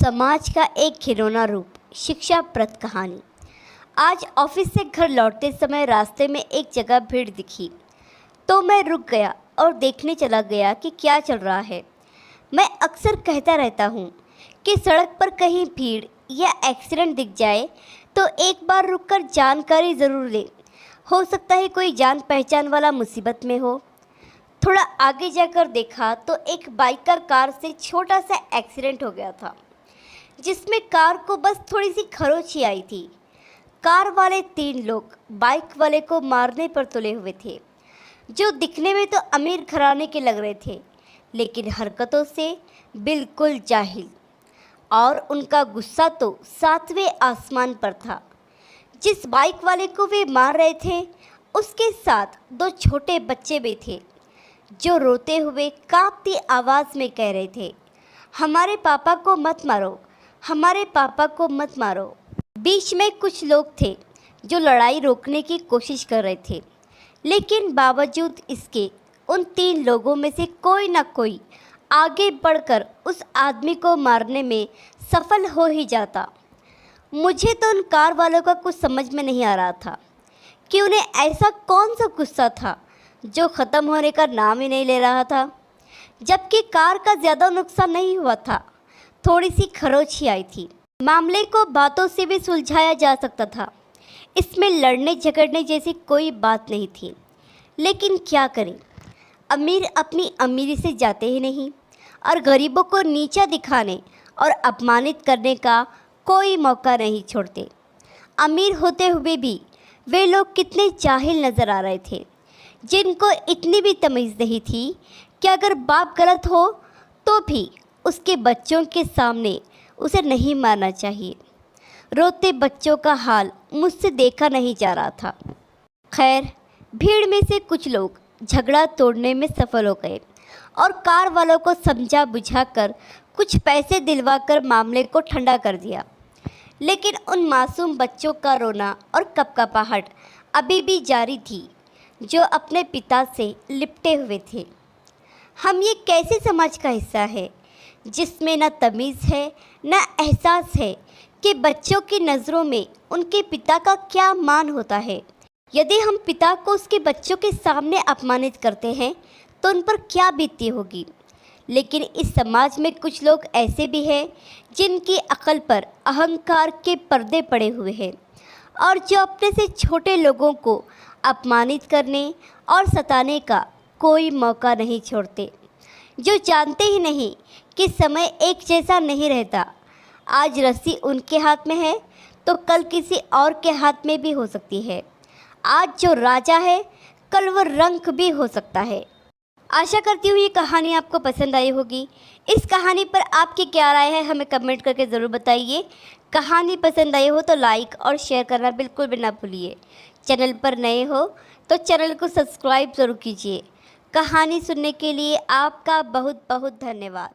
समाज का एक खिलौना रूप शिक्षाप्रद कहानी। आज ऑफिस से घर लौटते समय रास्ते में एक जगह भीड़ दिखी तो मैं रुक गया और देखने चला गया कि क्या चल रहा है। मैं अक्सर कहता रहता हूँ कि सड़क पर कहीं भीड़ या एक्सीडेंट दिख जाए तो एक बार रुककर जानकारी ज़रूर ले। हो सकता है कोई जान पहचान वाला मुसीबत में हो। थोड़ा आगे जाकर देखा तो एक बाइकर कार से छोटा सा एक्सीडेंट हो गया था, जिसमें कार को बस थोड़ी सी खरोंच ही आई थी। कार वाले 3 लोग बाइक वाले को मारने पर तुले हुए थे, जो दिखने में तो अमीर घराने के लग रहे थे, लेकिन हरकतों से बिल्कुल जाहिल। और उनका गुस्सा तो 7वें आसमान पर था। जिस बाइक वाले को वे मार रहे थे उसके साथ 2 छोटे बच्चे भी थे, जो रोते हुए कांपती आवाज़ में कह रहे थे, हमारे पापा को मत मारो, हमारे पापा को मत मारो। बीच में कुछ लोग थे जो लड़ाई रोकने की कोशिश कर रहे थे, लेकिन बावजूद इसके उन 3 लोगों में से कोई ना कोई आगे बढ़कर उस आदमी को मारने में सफल हो ही जाता। मुझे तो उन कार वालों का कुछ समझ में नहीं आ रहा था कि उन्हें ऐसा कौन सा गुस्सा था जो ख़त्म होने का नाम ही नहीं ले रहा था। जबकि कार का ज़्यादा नुकसान नहीं हुआ था, थोड़ी सी खरोंच ही आई थी। मामले को बातों से भी सुलझाया जा सकता था। इसमें लड़ने झगड़ने जैसी कोई बात नहीं थी, लेकिन क्या करें, अमीर अपनी अमीरी से जाते ही नहीं और गरीबों को नीचा दिखाने और अपमानित करने का कोई मौका नहीं छोड़ते। अमीर होते हुए भी वे लोग कितने जाहिल नज़र आ रहे थे, जिनको इतनी भी तमीज़ नहीं थी कि अगर बाप गलत हो तो भी उसके बच्चों के सामने उसे नहीं मारना चाहिए। रोते बच्चों का हाल मुझसे देखा नहीं जा रहा था। खैर, भीड़ में से कुछ लोग झगड़ा तोड़ने में सफल हो गए और कार वालों को समझा बुझाकर कुछ पैसे दिलवाकर मामले को ठंडा कर दिया। लेकिन उन मासूम बच्चों का रोना और कपकपाहट अभी भी जारी थी, जो अपने पिता से लिपटे हुए थे। हम ये कैसे समाज का हिस्सा है जिसमें न तमीज़ है न एहसास है कि बच्चों की नज़रों में उनके पिता का क्या मान होता है। यदि हम पिता को उसके बच्चों के सामने अपमानित करते हैं तो उन पर क्या बीतती होगी। लेकिन इस समाज में कुछ लोग ऐसे भी हैं जिनकी अक्ल पर अहंकार के पर्दे पड़े हुए हैं और जो अपने से छोटे लोगों को अपमानित करने और सताने का कोई मौका नहीं छोड़ते, जो जानते ही नहीं कि समय एक जैसा नहीं रहता। आज रस्सी उनके हाथ में है तो कल किसी और के हाथ में भी हो सकती है। आज जो राजा है कल वो रंक भी हो सकता है। आशा करती हूँ ये कहानी आपको पसंद आई होगी। इस कहानी पर आपकी क्या राय है हमें कमेंट करके ज़रूर बताइए। कहानी पसंद आई हो तो लाइक और शेयर करना बिल्कुल भी ना भूलिए। चैनल पर नए हो तो चैनल को सब्सक्राइब ज़रूर कीजिए। कहानी सुनने के लिए आपका बहुत बहुत धन्यवाद।